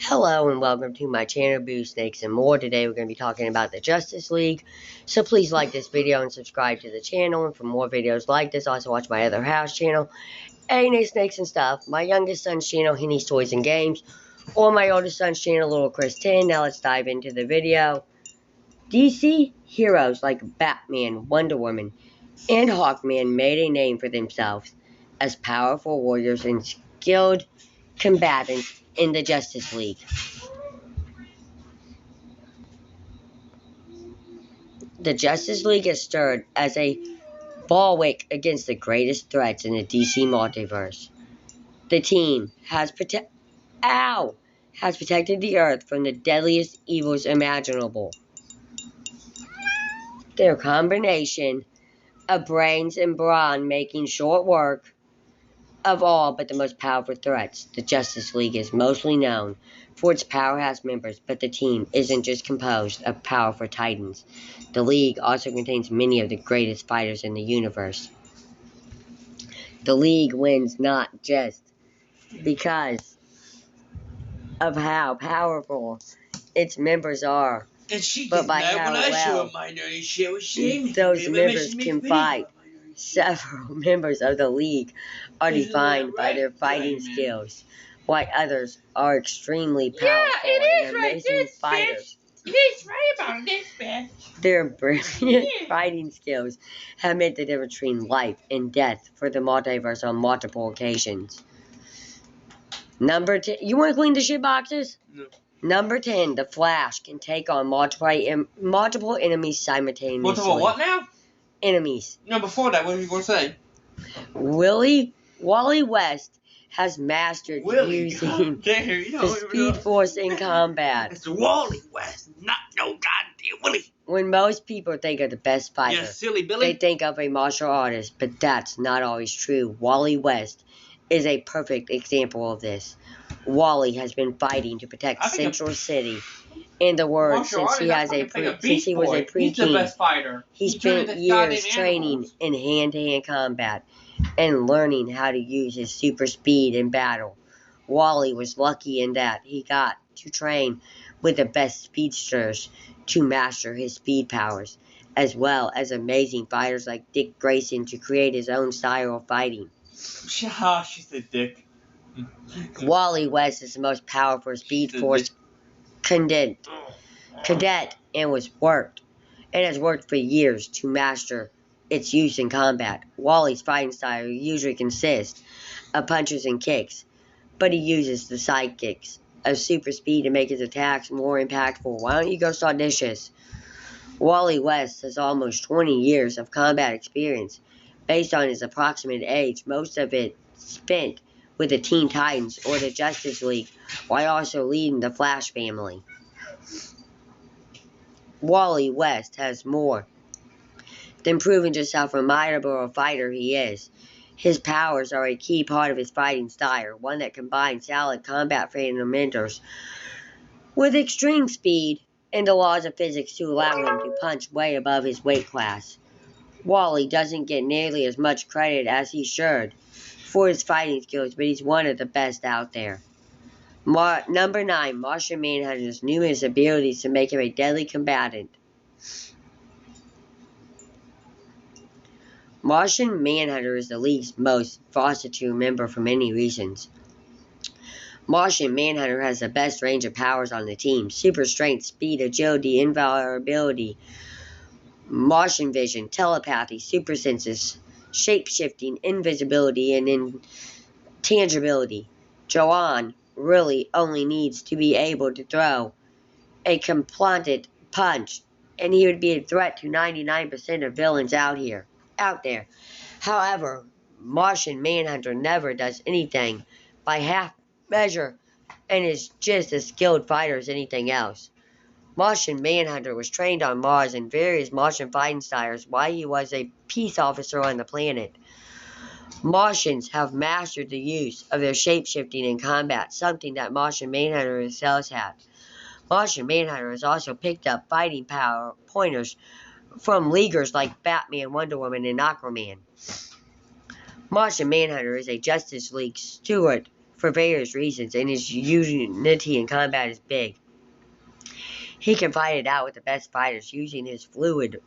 Hello and welcome to my channel, Boo Snakes and More. Today we're going to be talking about the Justice League. So please like this video and subscribe to the channel. And for more videos like this, also watch my other house channel, A&A Snakes and Stuff, my youngest son's channel, Henny's Toys and Games, or my oldest son's channel, Little Chris 10. Now let's dive into the video. DC heroes like Batman, Wonder Woman, and Hawkman made a name for themselves as powerful warriors and skilled combatants in the Justice League. The Justice League is stirred as a bulwark against the greatest threats in the DC multiverse. The team has protected the Earth from the deadliest evils imaginable. Their combination of brains and brawn making short work of all but the most powerful threats. The Justice League is mostly known for its powerhouse members, but the team isn't just composed of powerful titans. The League also contains many of the greatest fighters in the universe. The League wins not just because of how powerful its members are, but by how well those members can fight. Several members of the League are defined by their fighting skills, while others are extremely powerful and amazing fighters. He's right about this, man. Their brilliant fighting skills have made the difference between life and death for the multiverse on multiple occasions. Number 10. You want to clean the shit boxes? No. Number 10. The Flash can take on multiple enemies simultaneously. Multiple what now? Enemies. No, before that, what were you going to say? Wally West has mastered using the Speed Force in combat. It's Wally West, not no goddamn Willie. When most people think of the best fighter, silly Billy, they think of a martial artist, but that's not always true. Wally West is a perfect example of this. Wally has been fighting to protect Central City and the world since he was a preteen. He's the best fighter. He spent years training in hand-to-hand combat and learning how to use his super speed in battle. Wally was lucky in that he got to train with the best speedsters to master his speed powers, as well as amazing fighters like Dick Grayson to create his own style of fighting. She said Dick. Wally West is the most powerful Speed Force cadet and has worked for years to master its use in combat. Wally's fighting style usually consists of punches and kicks, but he uses the sidekicks of super speed to make his attacks more impactful. Why don't you go start dishes? Wally West has almost 20 years of combat experience. Based on his approximate age, most of it spent with the Teen Titans or the Justice League, while also leading the Flash family. Wally West has more than proven just how formidable a fighter he is. His powers are a key part of his fighting style, one that combines solid combat fundamentals with extreme speed and the laws of physics to allow him to punch way above his weight class. Wally doesn't get nearly as much credit as he should for his fighting skills, but he's one of the best out there. Number 9. Martian Manhunter has numerous abilities to make him a deadly combatant. Martian Manhunter is the League's most versatile member for many reasons. Martian Manhunter has the best range of powers on the team: super strength, speed, agility, invulnerability, Martian vision, telepathy, super senses, shape-shifting, invisibility, and intangibility. Joanne really only needs to be able to throw a complanted punch, and he would be a threat to 99% of villains out there. However, Martian Manhunter never does anything by half measure and is just as skilled fighter as anything else. Martian Manhunter was trained on Mars in various Martian fighting styles while he was a peace officer on the planet. Martians have mastered the use of their shape-shifting in combat, something that Martian Manhunter excels at. Martian Manhunter has also picked up fighting power pointers from Leaguers like Batman, Wonder Woman, and Aquaman. Martian Manhunter is a Justice League steward for various reasons, and his unity in combat is big. He can fight it out with the best fighters, using his fluid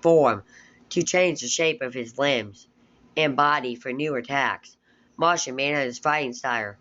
form to change the shape of his limbs and body for new attacks. Martian Manhunter's fighting style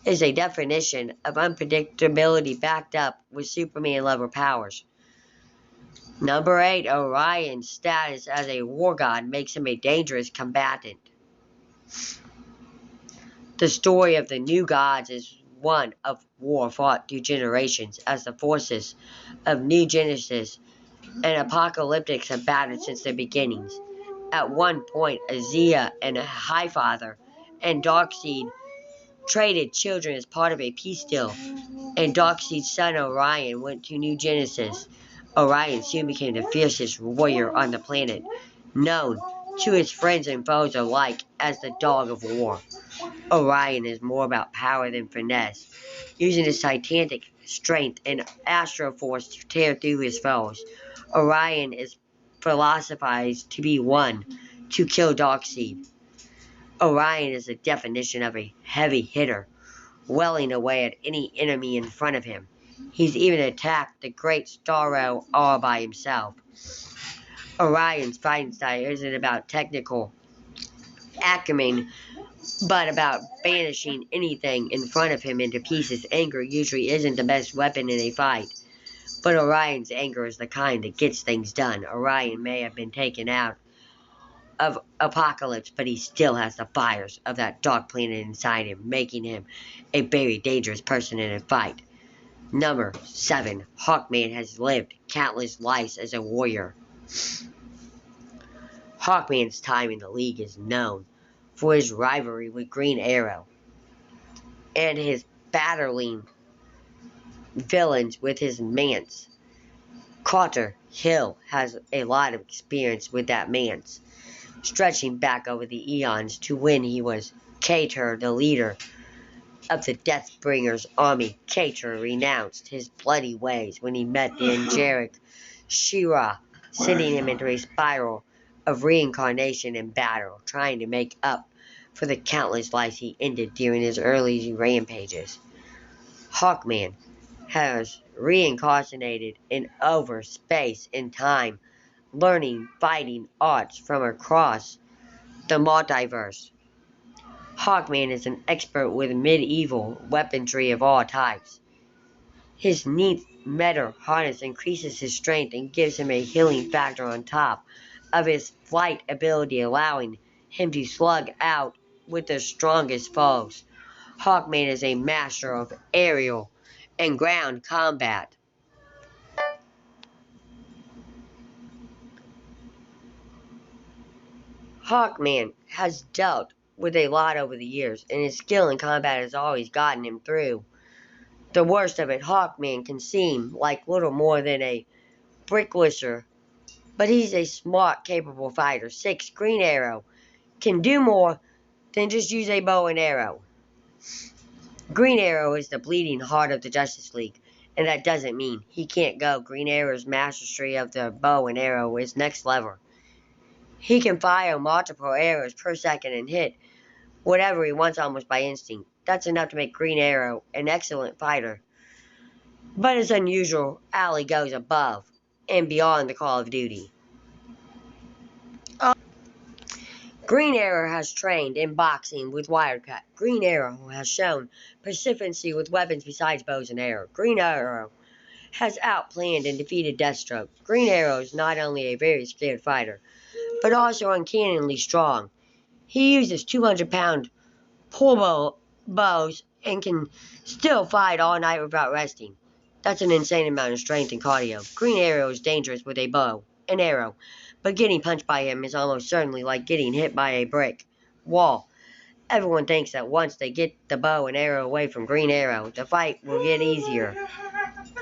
is a definition of unpredictability backed up with Superman-level powers. Number 8, Orion's status as a war god makes him a dangerous combatant. The story of the new gods is one of war fought through generations as the forces of New Genesis and Apocalyptics have battled since their beginnings. At one point, Azia and Highfather and Darkseid traded children as part of a peace deal, and Darkseid's son Orion went to New Genesis. Orion soon became the fiercest warrior on the planet, known to his friends and foes alike as the Dog of War. Orion is more about power than finesse, using his titanic strength and astral force to tear through his foes. Orion is philosophized to be one to kill Darkseid. Orion is the definition of a heavy hitter, welling away at any enemy in front of him. He's even attacked the great Starro all by himself. Orion's fighting style isn't about technical acumen, but about banishing anything in front of him into pieces. Anger usually isn't the best weapon in a fight, but Orion's anger is the kind that gets things done. Orion may have been taken out of Apocalypse, but he still has the fires of that dark planet inside him, making him a very dangerous person in a fight. Number 7, Hawkman has lived countless lives as a warrior. Hawkman's time in the League is known for his rivalry with Green Arrow and his battling villains with his Mance. Carter Hill has a lot of experience with that Mance, stretching back over the eons to when he was Kator, the leader of the Deathbringers' army. Kator renounced his bloody ways when he met the angelic She-Ra, sending him into a spiral of reincarnation and battle, trying to make up for the countless lives he ended during his early rampages. Hawkman has reincarnated in over space and time, learning fighting arts from across the multiverse. Hawkman is an expert with medieval weaponry of all types. His neat metal harness increases his strength and gives him a healing factor on top of his flight ability, allowing him to slug out with the strongest foes. Hawkman is a master of aerial and ground combat. Hawkman has dealt with a lot over the years, and his skill in combat has always gotten him through. The worst of it, Hawkman can seem like little more than a bricklister, but he's a smart, capable fighter. 6, Green Arrow can do more than just use a bow and arrow. Green Arrow is the bleeding heart of the Justice League, and that doesn't mean he can't go. Green Arrow's mastery of the bow and arrow is next level. He can fire multiple arrows per second and hit whatever he wants almost by instinct. That's enough to make Green Arrow an excellent fighter. But his unusual alley goes above and beyond the Call of Duty. Green Arrow has trained in boxing with Wildcat. Green Arrow has shown proficiency with weapons besides bows and arrows. Green Arrow has outplanned and defeated Deathstroke. Green Arrow is not only a very skilled fighter, but also uncannily strong. He uses 200-pound pull bows and can still fight all night without resting. That's an insane amount of strength and cardio. Green Arrow is dangerous with a bow and arrow, but getting punched by him is almost certainly like getting hit by a brick wall. Everyone thinks that once they get the bow and arrow away from Green Arrow, the fight will get easier.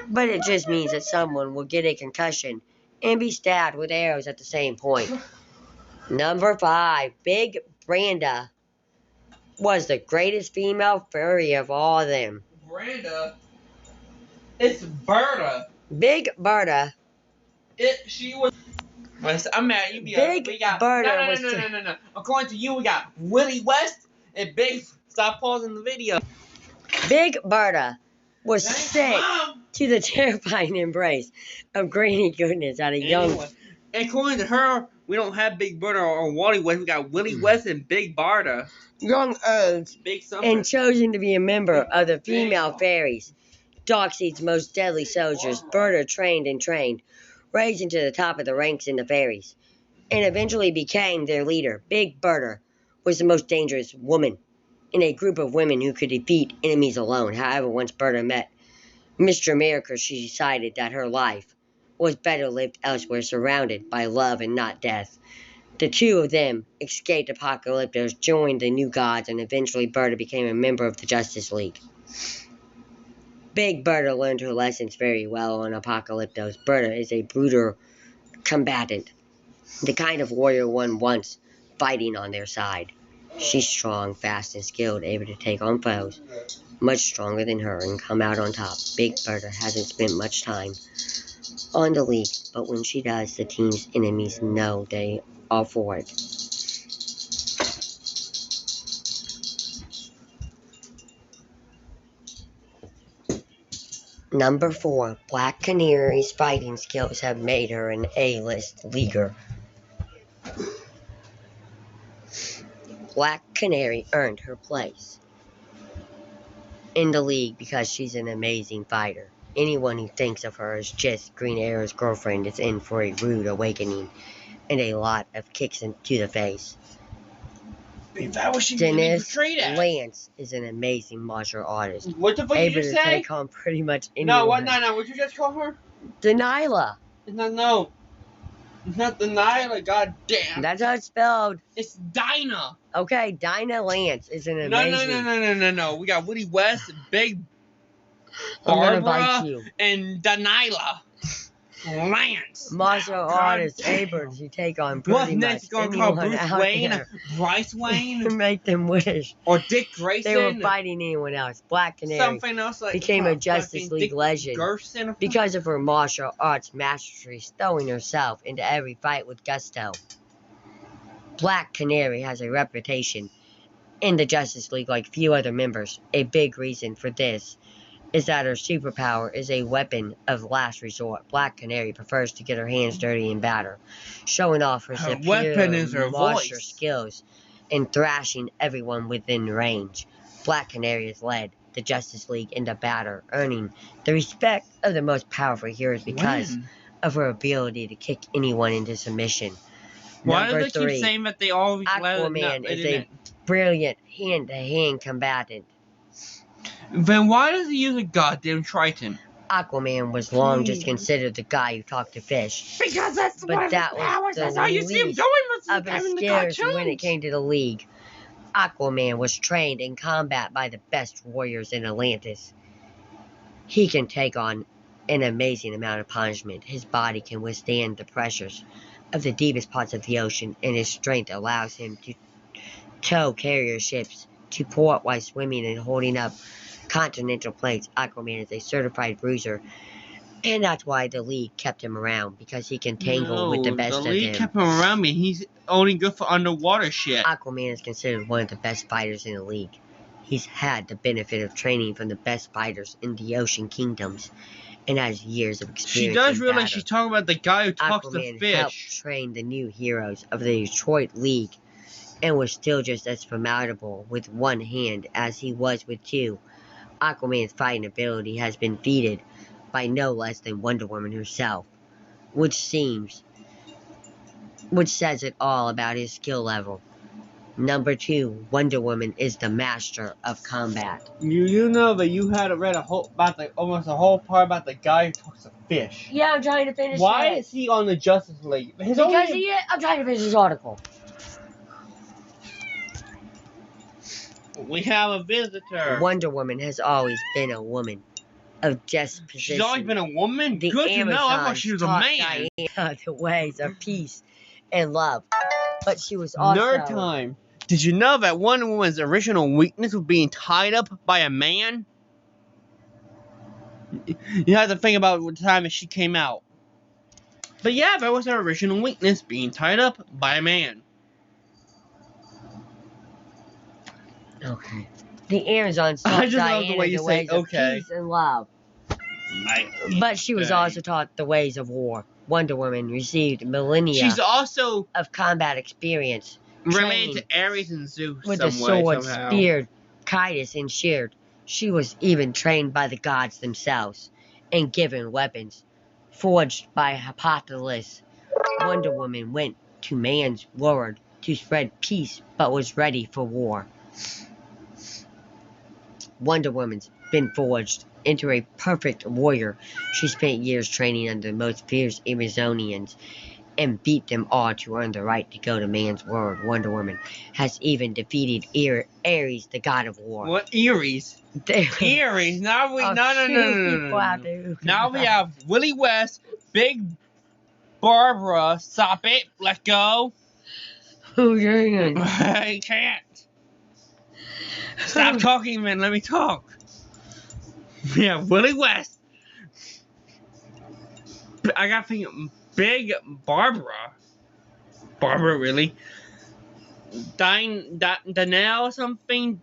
But it just means that someone will get a concussion and be stabbed with arrows at the same point. Number 5, Big Branda was the greatest female furry of all of them. Branda? It's Berta. Big Berta. She was. I'm mad. Big Berta was. No. According to you, we got Willie West and Big Stop pausing the video. Big Berta was Thanks, sick Mom. to the terrifying embrace of Granny Goodness at a young Anyway, according to her, we don't have Big Berta or Wally West. We got Willie West and Big Barda. age Big something. and chosen to be a member of the female fairies. Darkseid's most deadly soldiers, Berta trained, rising to the top of the ranks in the fairies, and eventually became their leader. Big Berta was the most dangerous woman in a group of women who could defeat enemies alone. However, once Berta met Mr. America, she decided that her life was better lived elsewhere, surrounded by love and not death. The two of them escaped Apocalyptos, joined the New Gods, and eventually Berta became a member of the Justice League. Big Berta learned her lessons very well on Apocalyptos. Berta is a brutal combatant, the kind of warrior one wants fighting on their side. She's strong, fast, and skilled, able to take on foes much stronger than her and come out on top. Big Berta hasn't spent much time on the League, but when she does, the team's enemies know they are for it. Number 4. Black Canary's fighting skills have made her an A-list leaguer. Black Canary earned her place in the league because she's an amazing fighter. Anyone who thinks of her as just Green Arrow's girlfriend is in for a rude awakening and a lot of kicks to the face. If that was she Dennis portrayed as. Lance is an amazing martial artist, What the fuck did able you to say? take on pretty much anyone. No, what? No. What'd you just call her? Delilah. No. It's not Delilah. God damn. That's how it's spelled. It's Dinah. Okay, Dinah Lance is an amazing. No. We got Woody West, Big I'm gonna Barbara, bite you. and Delilah Lance. Martial artists damn. able to take on What's pretty next? much Gonna call anyone Bruce out Wayne, there Bryce Wayne, to make them wish or Dick Grayson? they were fighting anyone else. Black Canary Something else like became a Justice fucking League Dick legend Gerson. because of her martial arts mastery, throwing herself into every fight with gusto. Black Canary has a reputation in the Justice League like few other members. A big reason for this is that her superpower is a weapon of last resort. Black Canary prefers to get her hands dirty and batter, showing off her superior weapon is her martial voice. skills and thrashing everyone within range. Black Canary has led the Justice League into battle, earning the respect of the most powerful heroes because of her ability to kick anyone into submission. Why do Number they 3, keep saying that they always Aquaman is a brilliant hand-to-hand combatant. Then why does he use a goddamn Triton? Aquaman was long just considered the guy who talked to fish, Because that's but one of that his powers. was That's the how you see him least going with of his in the skills cartoons. when it came to the League. Aquaman was trained in combat by the best warriors in Atlantis. He can take on an amazing amount of punishment. His body can withstand the pressures of the deepest parts of the ocean, and his strength allows him to tow carrier ships to port while swimming and holding up continental plates. Aquaman is a certified bruiser, and that's why the League kept him around, because he can tangle with the best of The League them. kept him around me. He's only good for underwater shit. Aquaman is considered one of the best fighters in the League. He's had the benefit of training from the best fighters in the Ocean Kingdoms, and has years of experience. She does in realize battle. she's talking about the guy who talks Aquaman to helped fish. train the new heroes of the Detroit League, and was still just as formidable with one hand as he was with two. Aquaman's fighting ability has been defeated by no less than Wonder Woman herself, which says it all about his skill level. Number 2, Wonder Woman is the master of combat. You know that you had read almost a whole part about the guy who talks to fish. Yeah, I'm trying to finish Why it. is he on the Justice League? I'm trying to finish this article. We have a visitor. Wonder Woman has always been a woman of just position. She's always been a woman? The Good to know. I thought she was a taught man. Diana the ways of peace and love, but she was also Nerd time. Did you know that Wonder Woman's original weakness was being tied up by a man? You have to think about the time that she came out. But yeah, that was her original weakness, being tied up by a man. Okay. The Amazon I taught just love the Diana way the you say ways of okay. peace and love. But she was also taught the ways of war. Wonder Woman received millennia She's also of combat experience, related training to Ares and Zeus with the some way, sword, somehow. spear, Titus, and shield. She was even trained by the gods themselves and given weapons forged by Hippolytus. Wonder Woman went to man's world to spread peace but was ready for war. Wonder Woman's been forged into a perfect warrior. She spent years training under the most fierce Amazonians and beat them all to earn the right to go to man's world. Wonder Woman has even defeated Ares, the god of war. What Ares? Ares. Now we no. Now we have Willie West, Big Barbara. Stop it. Let go. I can't. Stop talking, man. Let me talk. We have Willie West. I got thinking Big Barbara. Barbara, really? Danelle or something?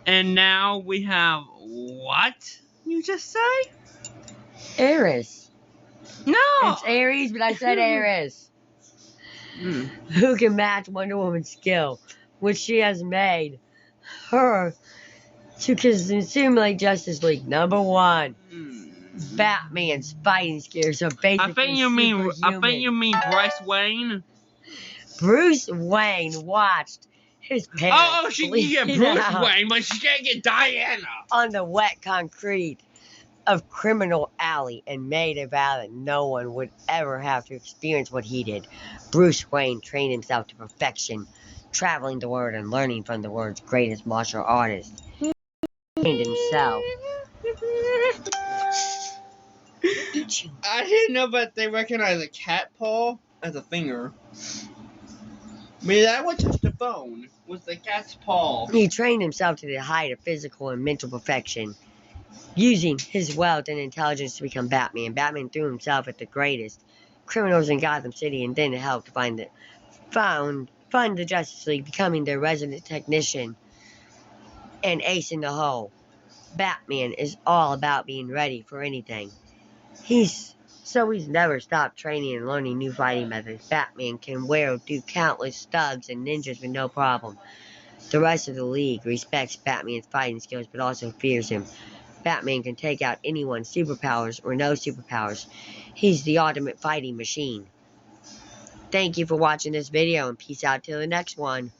And now we have what? You just say? Ares. No! It's Ares, but I said Ares. Mm. Who can match Wonder Woman's skill, which she has made her to consume like Justice League. Number 1. Batman's fighting skills are basically I think you mean Bryce Wayne. Bruce Wayne watched his parents She can get bleed Bruce out Wayne, but she can't get Diana. on the wet concrete of Criminal Alley and made a vow that no one would ever have to experience what he did. Bruce Wayne trained himself to perfection, traveling the world and learning from the world's greatest martial artists. He trained himself. I didn't know, but they recognize a cat paw as a finger. I mean, that would touch the phone with the cat's paw. He trained himself to the height of physical and mental perfection, using his wealth and intelligence to become Batman. Batman threw himself at the greatest criminals in Gotham City and then helped fund the Justice League, becoming their resident technician and ace in the hole. Batman is all about being ready for anything. He's never stopped training and learning new fighting methods. Batman can wear through countless thugs and ninjas with no problem. The rest of the league respects Batman's fighting skills but also fears him. Batman can take out anyone's superpowers or no superpowers. He's the ultimate fighting machine. Thank you for watching this video and peace out till the next one.